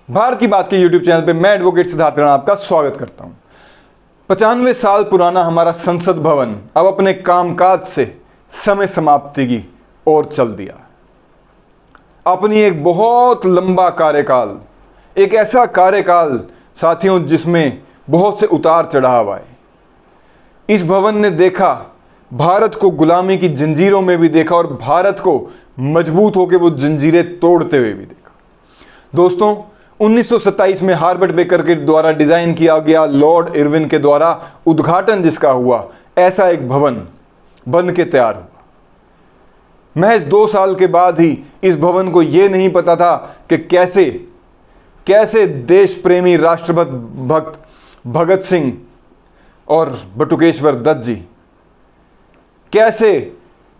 भारत की बात के यूट्यूब चैनल पे मैं एडवोकेट सिद्धार्थ राणा आपका स्वागत करता हूं। 95 साल पुराना हमारा संसद भवन अब अपने कामकाज से समय समाप्ति की ओर चल दिया। अपनी एक बहुत लंबा कार्यकाल, एक ऐसा कार्यकाल साथियों जिसमें बहुत से उतार चढ़ाव आए। इस भवन ने देखा, भारत को गुलामी की जंजीरों में भी देखा और भारत को मजबूत होकर वो जंजीरें तोड़ते हुए भी देखा। दोस्तों, 1927 में हार्वर्ड बेकर के द्वारा डिजाइन किया गया, लॉर्ड इरविन के द्वारा उद्घाटन जिसका हुआ, ऐसा एक भवन बन के तैयार हुआ। महज 2 साल के बाद ही इस भवन को यह नहीं पता था कि कैसे देश प्रेमी राष्ट्रभक्त भगत सिंह और बटुकेश्वर दत्त जी कैसे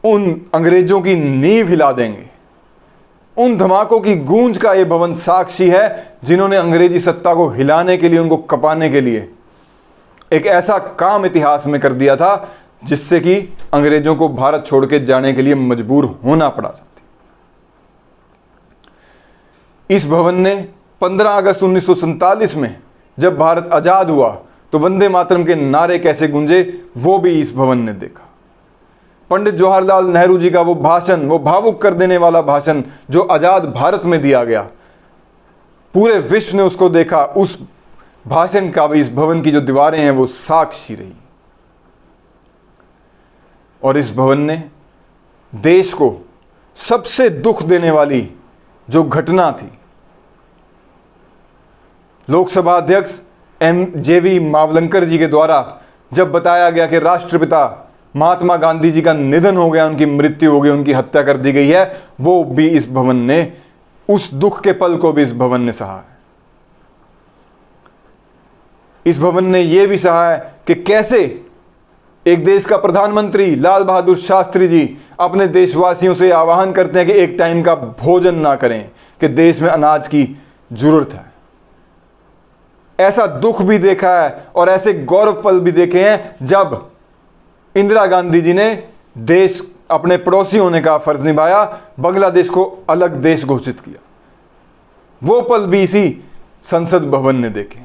उन अंग्रेजों की नींव हिला देंगे। उन धमाकों की गूंज का यह भवन साक्षी है जिन्होंने अंग्रेजी सत्ता को हिलाने के लिए, उनको कपाने के लिए एक ऐसा काम इतिहास में कर दिया था जिससे कि अंग्रेजों को भारत छोड़ के जाने के लिए मजबूर होना पड़ा। इस भवन ने 15 अगस्त 1947 में जब भारत आजाद हुआ तो वंदे मातरम के नारे कैसे गूंजे वो भी इस भवन ने देखा। पंडित जवाहरलाल नेहरू जी का वो भाषण, वो भावुक कर देने वाला भाषण जो आजाद भारत में दिया गया, पूरे विश्व ने उसको देखा। उस भाषण का भी इस भवन की जो दीवारें हैं वो साक्षी रही। और इस भवन ने देश को सबसे दुख देने वाली जो घटना थी, लोकसभा अध्यक्ष JV मावलंकर जी के द्वारा जब बताया गया कि राष्ट्रपिता महात्मा गांधी जी का निधन हो गया, उनकी मृत्यु हो गई, उनकी हत्या कर दी गई है, वो भी इस भवन ने, उस दुख के पल को भी इस भवन ने सहा है। इस भवन ने यह भी सहा है कि कैसे एक देश का प्रधानमंत्री लाल बहादुर शास्त्री जी अपने देशवासियों से आह्वान करते हैं कि एक टाइम का भोजन ना करें, कि देश में अनाज की जरूरत है। ऐसा दुख भी देखा है और ऐसे गौरव पल भी देखे हैं जब इंदिरा गांधी जी ने देश अपने पड़ोसी होने का फर्ज निभाया, बांग्लादेश को अलग देश घोषित किया। वो पल भी इसी संसद भवन ने देखे।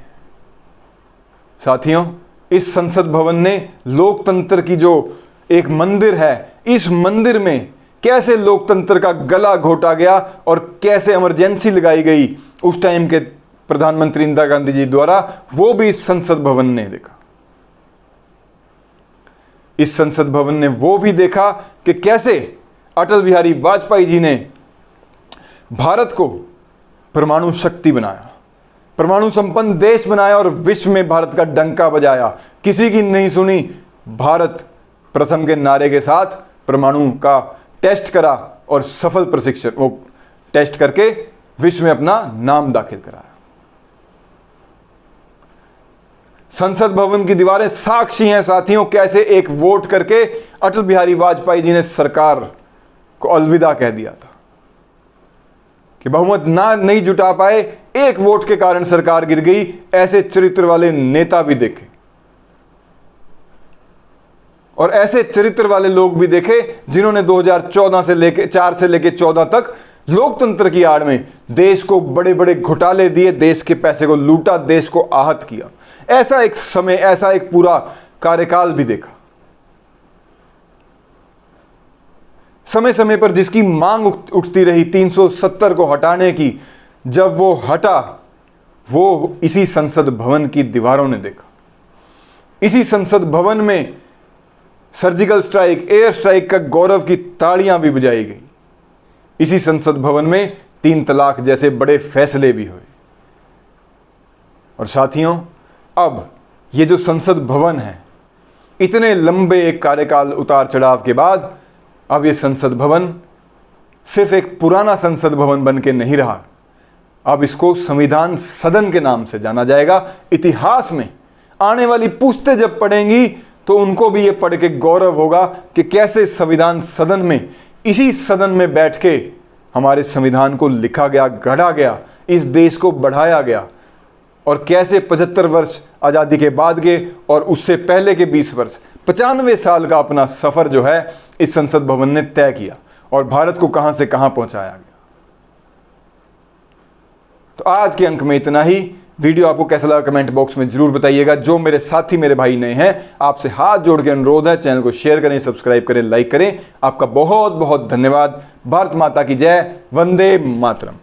साथियों, इस संसद भवन ने लोकतंत्र की जो एक मंदिर है, इस मंदिर में कैसे लोकतंत्र का गला घोटा गया और कैसे इमरजेंसी लगाई गई उस टाइम के प्रधानमंत्री इंदिरा गांधी जी द्वारा, वो भी इस संसद भवन ने देखा। इस संसद भवन ने वो भी देखा कि कैसे अटल बिहारी वाजपेयी जी ने भारत को परमाणु शक्ति बनाया, परमाणु संपन्न देश बनाया और विश्व में भारत का डंका बजाया। किसी की नहीं सुनी, भारत प्रथम के नारे के साथ परमाणु का टेस्ट करा और सफल प्रशिक्षण, वो टेस्ट करके विश्व में अपना नाम दाखिल कराया। संसद भवन की दीवारें साक्षी हैं साथियों, कैसे एक वोट करके अटल बिहारी वाजपेयी जी ने सरकार को अलविदा कह दिया था कि बहुमत नहीं जुटा पाए, एक वोट के कारण सरकार गिर गई। ऐसे चरित्र वाले नेता भी देखे और ऐसे चरित्र वाले लोग भी देखे जिन्होंने 2014 से लेके 4 से लेके 14 तक लोकतंत्र की आड़ में देश को बड़े बड़े घोटाले दिए, देश के पैसे को लूटा, देश को आहत किया। ऐसा एक समय, ऐसा एक पूरा कार्यकाल भी देखा। समय समय पर जिसकी मांग उठती रही 370 को हटाने की, जब वो हटा, वो इसी संसद भवन की दीवारों ने देखा। इसी संसद भवन में सर्जिकल स्ट्राइक, एयर स्ट्राइक का गौरव की तालियां भी बजाई गई। इसी संसद भवन में 3 तलाक जैसे बड़े फैसले भी हुए। और साथियों, अब ये जो संसद भवन है, इतने लंबे एक कार्यकाल उतार चढ़ाव के बाद अब ये संसद भवन सिर्फ एक पुराना संसद भवन बन के नहीं रहा। अब इसको संविधान सदन के नाम से जाना जाएगा। इतिहास में आने वाली पुश्तें जब पढ़ेंगी तो उनको भी ये पढ़ के गौरव होगा कि कैसे संविधान सदन में, इसी सदन में बैठ के हमारे संविधान को लिखा गया, गढ़ा गया, इस देश को बढ़ाया गया। और कैसे 75 वर्ष आज़ादी के बाद के और उससे पहले के 20 वर्ष, 95 साल का अपना सफ़र जो है इस संसद भवन ने तय किया और भारत को कहां से कहां पहुंचाया गया। तो तो आज के अंक में इतना ही। वीडियो आपको कैसा लगा कमेंट बॉक्स में जरूर बताइएगा। जो मेरे साथी मेरे भाई नए हैं, आपसे हाथ जोड़ के अनुरोध है, चैनल को शेयर करें, सब्सक्राइब करें, लाइक करें। आपका बहुत बहुत धन्यवाद। भारत माता की जय। वंदे मातरम।